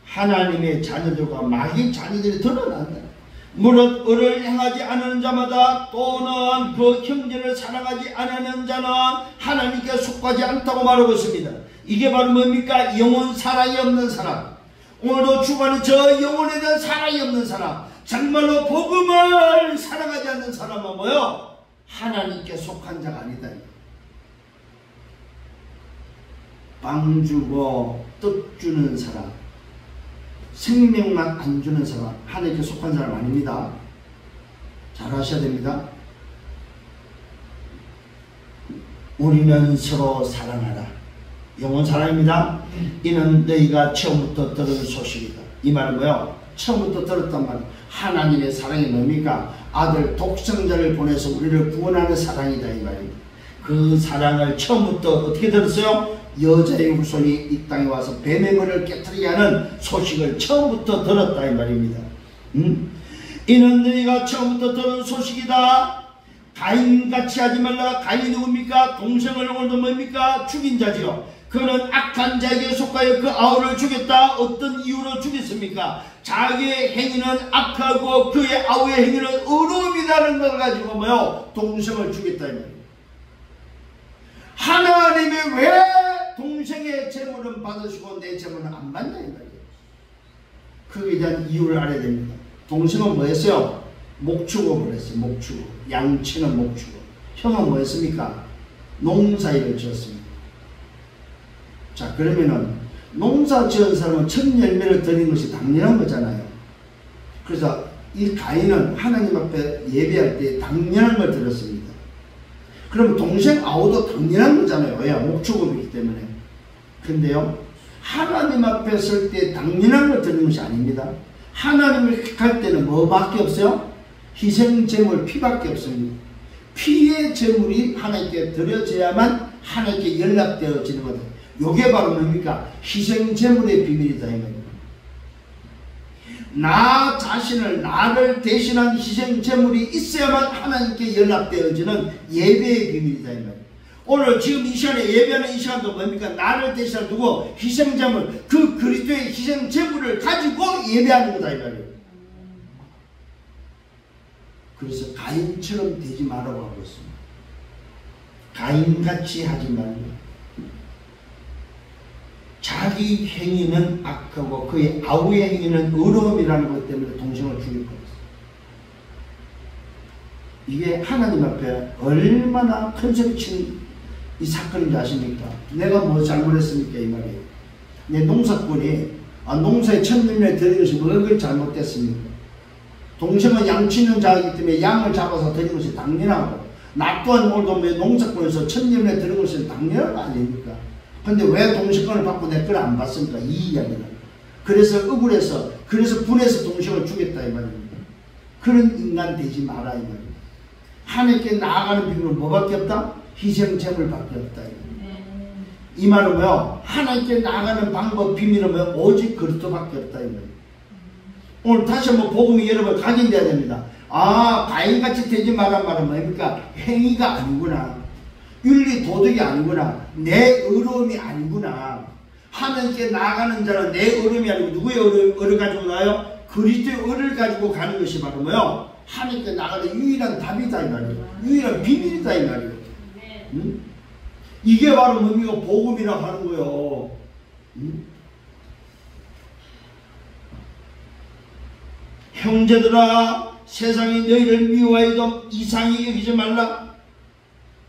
하나님의 자녀들과 마귀 자녀들이 드러난다. 무릇 의를 행하지 않는 자마다 또는 그 형제를 사랑하지 않는 자는 하나님께 속하지 않다고 말하고 있습니다. 이게 바로 뭡니까? 영혼 사랑이 없는 사람. 오늘도 주관이 저 영혼에 대한 사랑이 없는 사람, 정말로 복음을 사랑하지 않는 사람은 뭐요? 하나님께 속한 자가 아니다. 빵 주고 떡 주는 사람, 생명만 안 주는 사람, 하나님께 속한 사람 아닙니다. 잘 하셔야 됩니다. 우리는 서로 사랑하라. 영혼 사랑입니다. 이는 너희가 처음부터 들은 소식이다. 이 말은 뭐예요? 처음부터 들었단 말이에요. 하나님의 사랑이 뭡니까? 아들 독생자를 보내서 우리를 구원하는 사랑이다 이 말입니다. 그 사랑을 처음부터 어떻게 들었어요? 여자의 후손이 이 땅에 와서 뱀의 머리를 깨뜨리게 하는 소식을 처음부터 들었다 이 말입니다. 이는 너희가 처음부터 들은 소식이다. 가인같이 하지 말라. 가인이 누굽니까? 동생을 오늘도 뭡니까? 죽인 자지요. 그는 악한 자에게 속하여 그 아우를 죽였다. 어떤 이유로 죽였습니까? 자기의 행위는 악하고 그의 아우의 행위는 의로움이라는 걸 가지고 뭐요? 동생을 죽였다 이 말입니다. 하나님이 왜 동생의 재물은 받으시고 내 재물은 안 받냐 이 말이에요. 그에 대한 이유를 알아야 됩니다. 동생은 뭐 했어요? 목축업을 했어요. 목축업. 양치는 목축업. 형은 뭐 했습니까? 농사일을 지었습니다. 자, 그러면은 농사 지은 사람은 첫 열매를 드린 것이 당연한 거잖아요. 그래서 이 가인은 하나님 앞에 예배할 때 당연한 걸 드렸습니다. 그럼 동생 아우도 당연한 거잖아요. 왜? 목축업이기 때문에. 근데요, 하나님 앞에 설 때 당연한 걸 드리는 것이 아닙니다. 하나님을 갈 때는 뭐밖에 없어요? 희생제물 피밖에 없습니다. 피의 제물이 하나님께 드려져야만 하나님께 연락되어지는 거다. 요게 바로 뭡니까? 희생제물의 비밀이다 이 말입니다. 나 자신을 나를 대신한 희생제물이 있어야만 하나님께 연락되어지는 예배의 비밀이다 이 말입니다. 오늘 지금 이 시간에 예배하는 이 시간도 뭡니까? 나를 대신한 누구? 희생제물, 그 그리스도의 희생제물을 가지고 예배하는 거다 이 말이에요. 그래서 가인처럼 되지 말라고 하고 있습니다. 가인같이 하지 말고 자기 행위는 악하고 그의 아우의 행위는 의로움이라는 것 때문에 동생을 죽일 거예요. 이게 하나님 앞에 얼마나 큰 소리 치는 이 사건인지 아십니까? 내가 뭐 잘못했습니까? 이 말이에요. 내 농사꾼이 농사에 천년에 드린 것이 뭐가 잘못됐습니까? 동생은 양치는 자이기 때문에 양을 잡아서 드린 것이 당연하고 나 또한 오늘도 농사꾼에서 천년에 드린 것이 당연한 거 아닙니까? 근데 왜 동생권을 받고 내 걸 안 받습니까? 이 이야기는. 그래서 억울해서 그래서 분해서 동생을 주겠다 이 말입니다. 그런 인간 되지 마라 이 말입니다. 하나님께 나아가는 비밀은 뭐밖에 없다? 희생제물밖에 없다. 이 말은 뭐요? 하나님께 나아가는 방법 비밀은 뭐요? 오직 그리스도밖에 없다. 이 말이에요. 오늘 다시 한번 복음이 여러분 각인돼야 됩니다. 가인같이 되지 말란 말은 뭡니까? 행위가 아니구나. 윤리 도덕이 아니구나. 내 의로움이 아니구나. 하나님께 나아가는 자는 내 의로움이 아니고 누구의 의를 가지고 나요? 그리스도의 의를 가지고 가는 것이 바로 뭐요? 하나님께 나가는 유일한 답이다 이 말이에요. 유일한 비밀이다 이 말이에요. 응? 이게 바로 뭡니까? 복음이라고 하는 거예요. 응? 형제들아 세상이 너희를 미워해도 이상히 여기지 말라.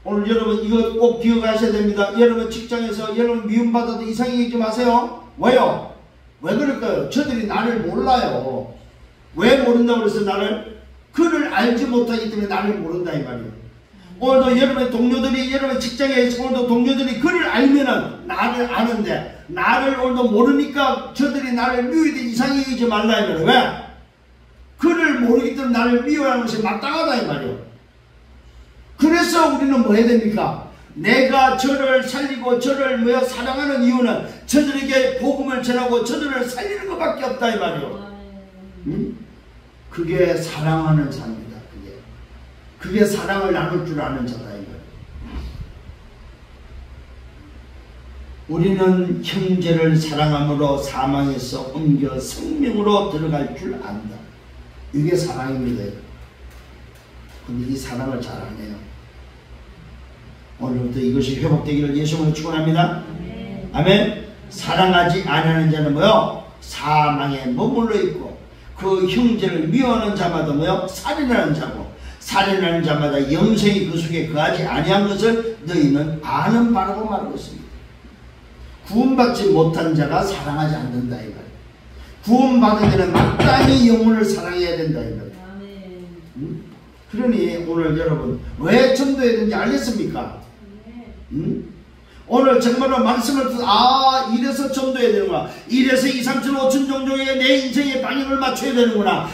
오늘 여러분 이거 꼭 기억하셔야 됩니다. 여러분 직장에서 여러분 미움받아도 이상히 여기지 마세요. 왜요? 왜 그럴까요? 저들이 나를 몰라요. 왜 모른다고 그래서 나를? 그를 알지 못하기 때문에 나를 모른다 이 말이에요. 오늘도 여러분의 동료들이 여러분 직장에서 오늘도 동료들이 그를 알면은 나를 아는데 나를 오늘도 모르니까 저들이 나를 미워해도 이상히 여기지 말라 이 말이에요. 왜? 그를 모르기 때문에 나를 미워하는 것이 마땅하다 이 말이에요. 그래서 우리는 뭐 해야 됩니까? 내가 저를 살리고 저를 사랑하는 이유는 저들에게 복음을 전하고 저들을 살리는 것밖에 없다 이 말이에요. 응? 그게 사랑하는 자입니다. 그게 사랑을 나눌 줄 아는 자다 이 말이에요. 우리는 형제를 사랑함으로 사망에서 옮겨 생명으로 들어갈 줄 안다. 이게 사랑입니다. 근데 이 사랑을 잘 안 해요. 오늘부터 이것이 회복되기를 예수님으로 축원합니다. 아멘. 사랑하지 않는 자는 뭐요? 사망에 머물러 있고 그 형제를 미워하는 자마다 뭐요? 살인하는 자고 살인하는 자마다 영생이 그 속에 거하지 아니한 것을 너희는 아는 바라고 말하고 있습니다. 구원받지 못한 자가 사랑하지 않는다 이 말이에요. 구원받은 자는 마땅히 영혼을 사랑해야 된다 이 말이에요. 응? 그러니 오늘 여러분 왜 전도해야 되는지 알겠습니까? 응? 오늘 정말로 말씀을 듣고 이래서 전도해야 되는구나. 이래서 2, 3, 7, 5천 종족에 내 인생의 방향을 맞춰야 되는구나.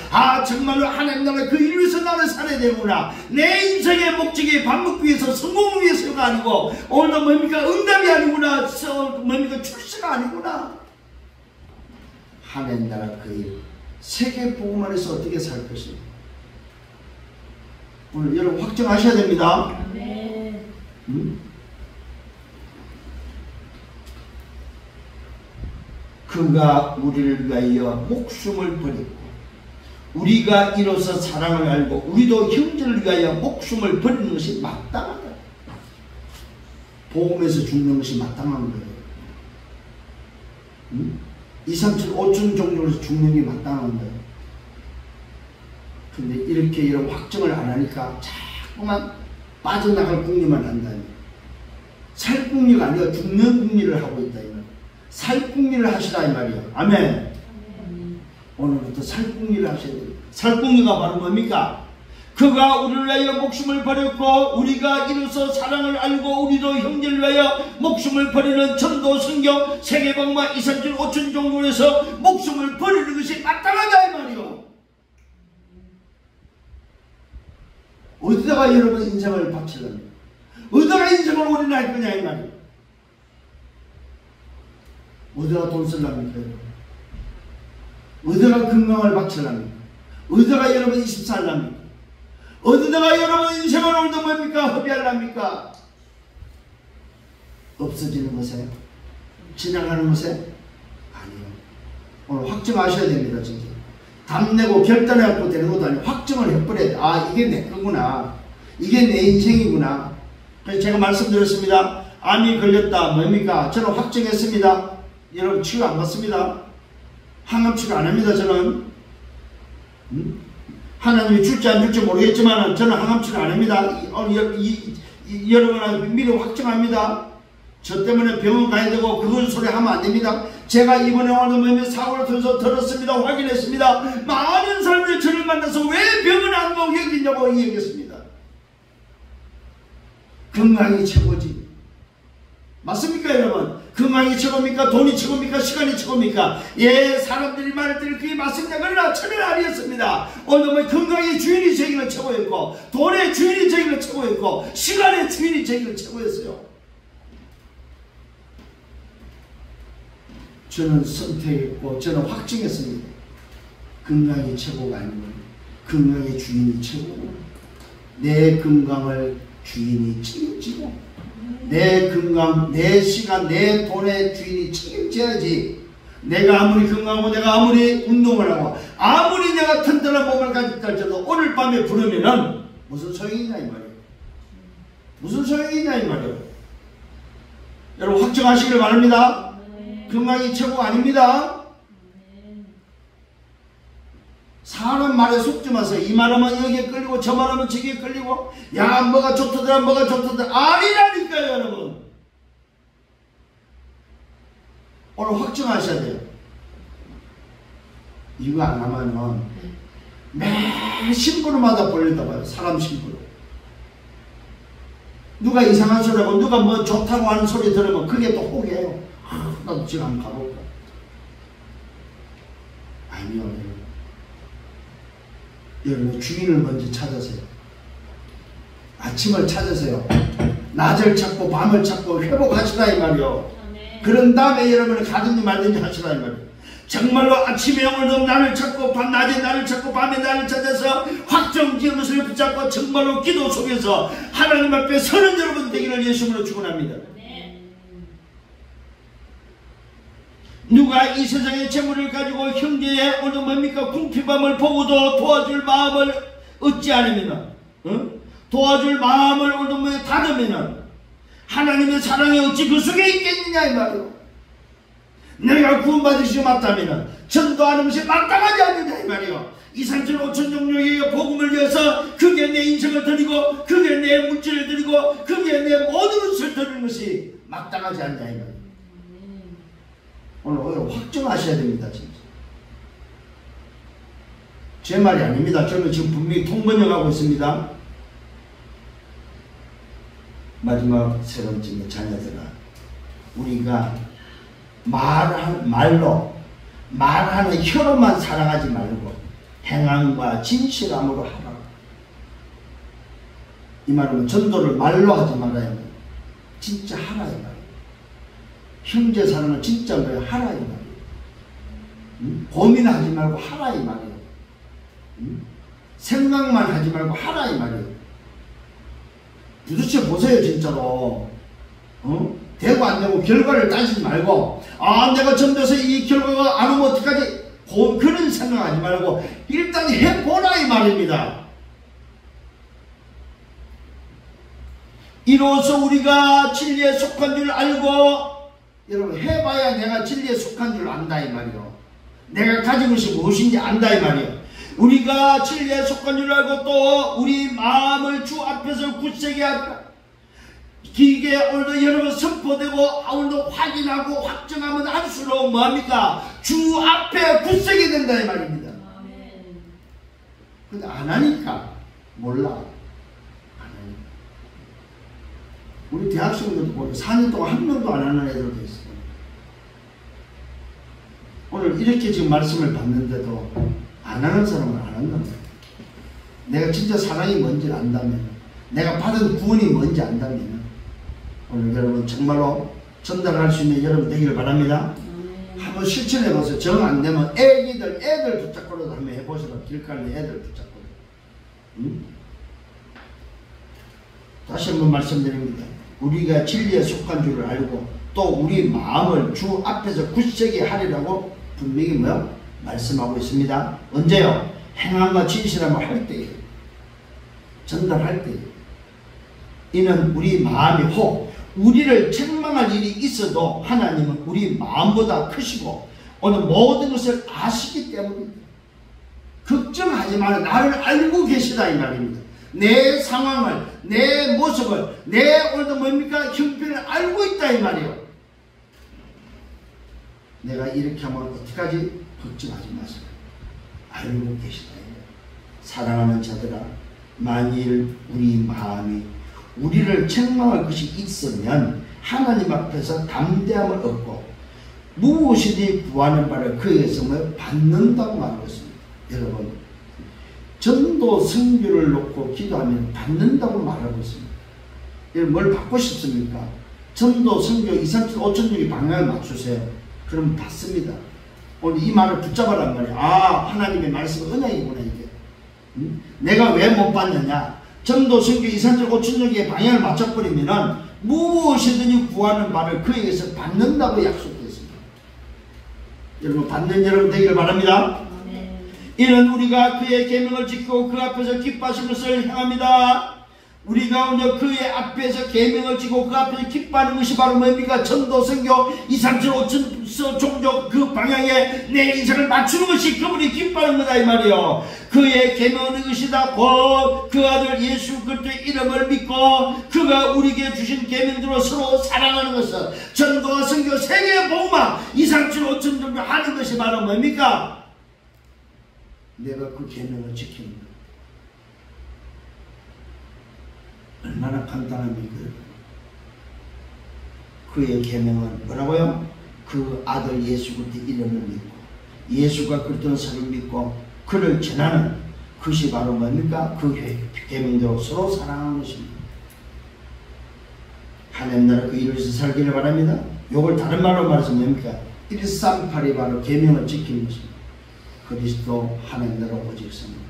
정말로 하나님 나라 그 일 위해서 나를 살아야 되는구나. 내 인생의 목적이 밥 먹기 위해서 성공을 위해서가 아니고 오늘도 뭡니까? 응답이 아니구나. 뭡니까? 출세가 아니구나. 하나님 나라 그 일 세계 복음 안에서 어떻게 살 것인가. 오늘 여러분 확정하셔야 됩니다. 응? 그가 우리를 위하여 목숨을 버리고 우리가 이로써 사랑을 알고 우리도 형제를 위하여 목숨을 버리는 것이 마땅하다. 복음에서 죽는 것이 마땅한 거예요. 응? 2, 3, 7, 5천 종족에서 죽는 게 마땅한 거예요. 근데 이렇게 이런 확정을 안 하니까 자꾸만 빠져나갈 궁리만 한다. 살 궁리가 아니라 죽는 궁리를 하고 있다. 살 궁리를 하시라 이 말이에요. 아멘. 오늘부터 살 궁리를 하셔야 돼요. 살 궁리가 바로 뭡니까? 그가 우리를 위하여 목숨을 버렸고 우리가 이로써 사랑을 알고 우리도 형제를 위하여 목숨을 버리는 전도 성경 세계복음화 2, 3, 7, 5천 종족에서 목숨을 버리는 것이 마땅하다 이 말이에요. 어디다가 여러분 인생을 바치랍니까? 어디다가 인생을 올인할 거냐 이 말이에요. 어디다가 돈 쓸랍니까? 어디다가 건강을 바칠랍니까? 어디다가 여러분 24할랍니까? 어디다가 여러분 인생을 오늘도 뭡니까? 허비할랍니까? 없어지는 것에? 지나가는 것에? 아니요. 오늘 확정하셔야 됩니다. 진짜. 답내고 결단해갖고 되는 것도 아니고 확정을 해버려야 돼. 이게 내 거구나. 이게 내 인생이구나. 그래서 제가 말씀드렸습니다. 암이 걸렸다. 뭡니까? 저는 확정했습니다. 여러분 치료 안 받습니다. 항암 치료 안 합니다. 저는 하나님이 줄지 안 줄지 모르겠지만 저는 항암 치료 안 합니다. 여러분은 미리 확정합니다. 저 때문에 병원 가야 되고 그건 소리 하면 안 됩니다. 제가 이번에 오늘 사고를 통해서 들었습니다. 확인했습니다. 많은 사람들이 저를 만나서 왜 병원에 안 가고 여기 있냐고 얘기했습니다. 건강이 최고지. 맞습니까 여러분? 건강이 최고입니까? 돈이 최고입니까? 시간이 최고입니까? 예, 사람들이 말을 들을 그게 맞습니다. 그러나 저는 아니었습니다. 오늘 건강의 주인이 저에게는 최고였고, 돈의 주인이 저에게는 최고였고, 시간의 주인이 저에게는 최고였어요. 저는 선택했고 저는 확증했습니다. 건강이 최고가 아니고 건강의 주인이 최고고, 내 건강을 주인이 책임지고 내 건강, 내 시간, 내 돈의 주인이 책임져야지. 내가 아무리 건강하고 내가 아무리 운동을 하고 아무리 내가 튼튼한 몸을 가졌다 할지라도 오늘 밤에 부르면은 무슨 소용이 있냐 이 말이에요. 무슨 소용이 있냐 이 말이에요. 여러분 확정하시길 바랍니다. 건강이 최고가 아닙니다. 사람 말에 속지 마세요. 이 말하면 여기에 끌리고 저 말하면 저기에 끌리고 야 뭐가 좋다더라 뭐가 좋다더라 아니라니까요 여러분. 오늘 확정하셔야 돼요. 이거 안 하면은 매 심부름마다 벌린다고 해요. 사람 심부름. 누가 이상한 소리 하고 누가 뭐 좋다고 하는 소리 들으면 그게 또 혹이에요. 나도 지금 한번 가볼까? 아니요. 여러분 주인을 먼저 찾으세요. 아침을 찾으세요. 낮을 찾고 밤을 찾고 회복하시라 이 말이요. 그런 다음에 여러분은 가든지 말든지 하시라 이 말이요. 정말로 아침에 오늘도 나를 찾고 낮에 나를 찾고 밤에 나를 찾아서 확정지은 것을 붙잡고 정말로 기도 속에서 하나님 앞에 서는 여러분 되기를 예수님으로 축원합니다. 누가 이 세상의 재물을 가지고 형제의 오늘 뭡니까 궁핍함을 보고도 도와줄 마음을 얻지 않으면 도와줄 마음을 오늘 닫으면 하나님의 사랑이 어찌 그 속에 있겠느냐 이 말이요. 내가 구원받으시고 맞다면 전도하는 것이 마땅하지 않느냐 이 말이요. 2,3천 5천 종류의 복음을 위해서 그게 내 인생을 드리고 그게 내 물질을 드리고 그게 내 모든 것을 드리는 것이 마땅하지 않느냐 이 말이요. 오늘 확정하셔야 됩니다. 진짜. 제 말이 아닙니다. 저는 지금 분명히 통번역하고 있습니다. 마지막 세 번째 자녀들아, 우리가 말하는 혀로만 사랑하지 말고 행함과 진실함으로 하라. 이 말은 전도를 말로 하지 말아야 돼. 진짜 하라 이 말. 형제 사랑을 진짜 뭐 하라 이 말이에요. 고민하지 말고 하라 이 말이에요. 생각만 하지 말고 하라 이 말이에요. 도대체 보세요 진짜로. 되고 안 되고 결과를 따지지 말고 아 내가 전도해서 이 결과가 안 오면 어떡하지 그런 생각하지 말고 일단 해보라 이 말입니다. 이로써 우리가 진리에 속한 줄 알고 여러분 해봐야 내가 진리에 속한 줄 안다 이 말이요. 내가 가진 것이 무엇인지 안다 이 말이요. 우리가 진리에 속한 줄 알고 또 우리 마음을 주 앞에서 굳세게 한다. 이게 오늘도 여러분 선포되고 오늘도 확인하고 확정하면 할수록 뭐합니까? 주 앞에 굳세게 된다 이 말입니다. 근데 안 하니까 몰라. 안 하니까. 우리 대학생들도 보면 4년 동안 한 명도 안 하는 애들도 있어요. 오늘 이렇게 지금 말씀을 받는데도 안 하는 사람은 안 한다는 거예요. 내가 진짜 사랑이 뭔지 안다면, 내가 받은 구원이 뭔지 안다면 오늘 여러분 정말로 전달할 수 있는 여러분 되기를 바랍니다. 한번 실천해 보세요. 정 안 되면 애들 붙잡고라도 한번 해보시라. 길가에 애들 붙잡고. 다시 한번 말씀드립니다. 우리가 진리에 속한 줄을 알고 또 우리 마음을 주 앞에서 굳세게 하리라고 분명히 뭐요? 말씀하고 있습니다. 언제요? 행함과 진실함을 할 때에, 전달할 때에. 이는 우리 마음이 혹 우리를 책망할 일이 있어도 하나님은 우리 마음보다 크시고 오늘 모든 것을 아시기 때문입니다. 걱정하지 말고 나를 알고 계시다 이 말입니다. 내 상황을, 내 모습을, 내 오늘도 뭡니까? 형편을 알고 있다 이 말이에요. 내가 이렇게 하면 어떡하지? 걱정하지 마세요. 알고 계시다. 사랑하는 자들아, 만일 우리 마음이 우리를 책망할 것이 있으면 하나님 앞에서 담대함을 얻고 무엇이든지 구하는 바를 그에게서 받는다고 말하고 있습니다. 여러분, 전도 선교를 놓고 기도하면 받는다고 말하고 있습니다. 여러분, 뭘 받고 싶습니까? 전도 선교 2, 3, 7, 5천 쪽의 방향을 맞추세요. 그럼 받습니다. 오늘 이 말을 붙잡아란 말이에요. 아, 하나님의 말씀은 언약이구나 이게. 내가 왜 못 받느냐? 전도 선교 2, 3, 7, 5천 쪽의 방향을 맞춰버리면은 무엇이든지 구하는 바를 그에게서 받는다고 약속했습니다. 여러분, 받는 여러분 되기를 바랍니다. 이는 우리가 그의 계명을 지키고 그 앞에서 기뻐하신 것을 향합니다. 우리가 오늘 그의 앞에서 계명을 지키고 그 앞에서 기뻐하는 것이 바로 뭡니까? 전도, 선교, 2, 3, 7, 5천 종족 그 방향에 내 인생을 맞추는 것이 그분이 기뻐하는 거다 이 말이요. 그의 계명은 이것이다. 곧 그 아들 예수 그리스도의 이름을 믿고 그가 우리에게 주신 계명대로 서로 사랑하는 것은 전도와 선교 세계의 복음화 2, 3, 7, 5천 종족 하는 것이 바로 뭡니까? 내가 그 계명을 지키는 것. 얼마나 간단합니까? 그의 계명은 뭐라고요? 그 아들 예수 그리스도의 이름을 믿고 예수가 그리스도는 서를 믿고 그를 전하는 그것이 바로 뭡니까? 그 계명대로 서로 사랑하는 것입니다. 하나님 나라 그 일에서 살기를 바랍니다. 요걸 다른 말로 말해서 뭡니까? 138이 바로 계명을 지키는 것입니다. 그리스도 하나님 나라 오직 성령.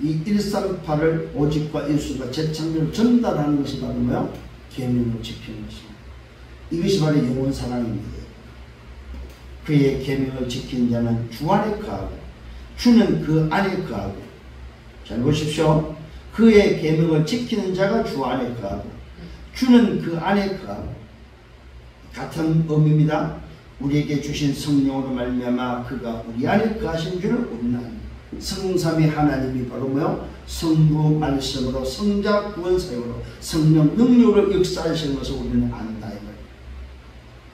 이 138을 오직과 예수가 재창조를 전달하는 것이 바로 뭐요? 계명을 지키는 것입니다. 이것이 바로 영원 사랑입니다. 그의 계명을 지키는 자는 주 안에 거하고 주는 그 안에 거하고. 잘 보십시오. 그의 계명을 지키는 자가 주 안에 거하고 주는 그 안에 거하고. 같은 의미입니다. 우리에게 주신 성령으로 말미암아 그가 우리 안에 거하신 줄을 우리는 압니다. 성삼위 하나님이 바로 뭐요? 성부 말씀으로 성자 구원 사역으로 성령 능력으로 역사하시는 것을 우리는 안다 이 말이에요.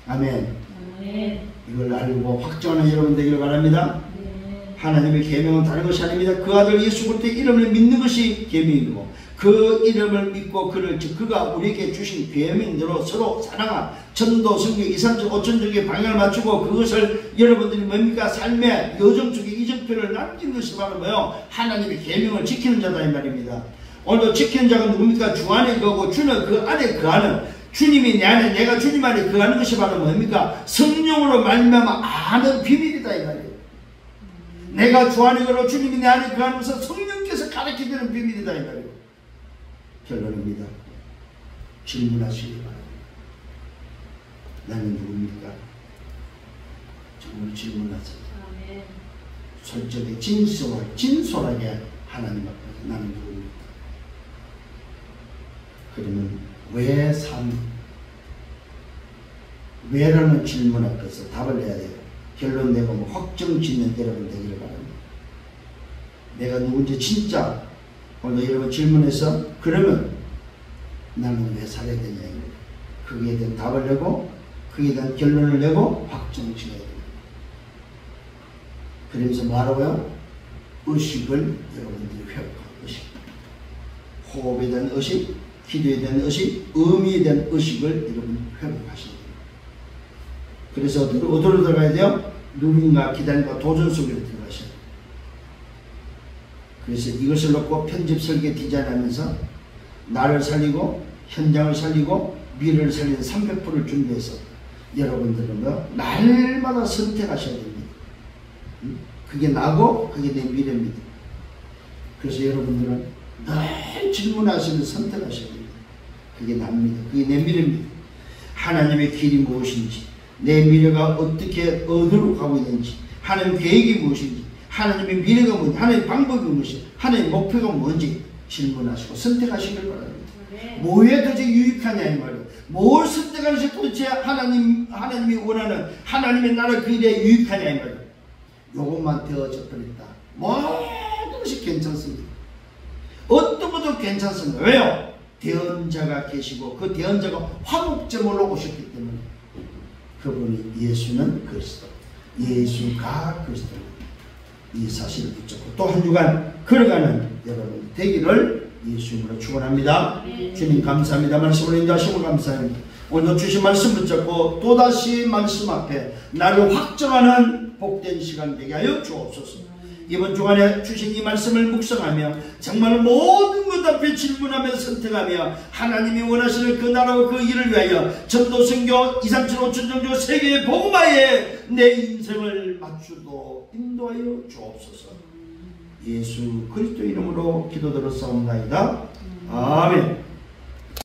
아멘. 아멘. 이걸 알고 확정하는 여러분 되기를 바랍니다. 네. 하나님의 계명은 다른 것이 아닙니다. 그 아들 예수 그리스도의 이름을 믿는 것이 계명이고 그 이름을 믿고 그가 우리에게 주신 계명대로 서로 사랑한 전도, 선교, 2, 3, 7, 5천 쪽의 방향을 맞추고 그것을 여러분들이 뭡니까? 삶의 여정 속에 이정표를 남긴 것이 바로 뭐요? 하나님의 계명을 지키는 자다 이 말입니다. 오늘도 지키는 자가 누굽니까? 주 안에 거고 주는 그 안에 거하는 주님이 내 안에 내가 주님 안에 거하는 것이 바로 뭡니까? 성령으로 말미암아 아는 비밀이다 이 말이에요. 내가 주 안에 거로 주님이 내 안에 거하는 것은 성령께서 가르쳐주는 비밀이다 이 말이에요. 결론입니다. 질문하시기 바랍니다. 나는 누굽니까? 정말 질문하세요. 솔직히 진솔하게 하나님 앞에서 나는 누굽니까? 그러면 왜 왜라는 질문 앞에서 답을 해야 돼요. 결론 내고 확정 짓는 여러분 되기를 바랍니다. 내가 누군지 진짜 오늘 여러분 질문해서 그러면 나는 왜 살아야 되냐 거기에 대한 답을 내고 거기에 대한 결론을 내고 확정 지어야 됩니다. 그러면서 뭐하라고요? 의식을 여러분들이 회복하는 의식, 호흡에 대한 의식, 기도에 대한 의식, 의미에 대한 의식을 여러분 회복하셔야 됩니다. 그래서 어디로 들어가야 돼요? 누군가 기다림과 도전 속으로 들어가셔야 돼요. 그래서 이것을 놓고 편집 설계 디자인하면서 나를 살리고 현장을 살리고 미래를 살리는 300%를 준비해서 여러분들은 날마다 선택하셔야 됩니다. 그게 나고 그게 내 미래입니다. 그래서 여러분들은 늘 질문하시면 선택하셔야 됩니다. 그게 납니다. 그게 내 미래입니다. 하나님의 길이 무엇인지, 내 미래가 어떻게 어디로 가고 있는지, 하나님의 계획이 무엇인지, 하나님의 미래가 뭔지, 하나님의 방법이 무엇인지, 하나님의 목표가 뭔지 질문하시고 선택하시길 바랍니다. 뭐에 도대체 유익하냐 이 말이에요. 뭘 선택하는 도대체 하나님이 원하는 하나님의 나라 그 일에 유익하냐 이 말이에요. 요것만 되어져 버린다. 모든 것이 괜찮습니다. 어떤 것도 괜찮습니다. 왜요? 대언자가 계시고 그 대언자가 화목제물로 오셨기 때문에 그분이 예수는 그리스도, 예수가 그리스도, 이 사실을 붙잡고 또 한 주간 걸어가는 여러분 되기를 예수님으로 축원합니다. 주님 감사합니다. 말씀을 인도하시고 감사합니다. 오늘 주신 말씀 붙잡고 또다시 말씀 앞에 나를 확정하는 복된 시간 되게 하여 주옵소서. 이번 주간에 주신 이 말씀을 묵상하며 정말 모든 것 앞에 질문하며 선택하며 하나님이 원하시는 그 나라와 그 일을 위하여 전도 선교 2, 3, 7, 5천 정도 세계의 복음화에 내 인생을 맞추도록 인도하여 주옵소서. 예수 그리스도 이름으로 기도드렸사옵나이다. 아멘.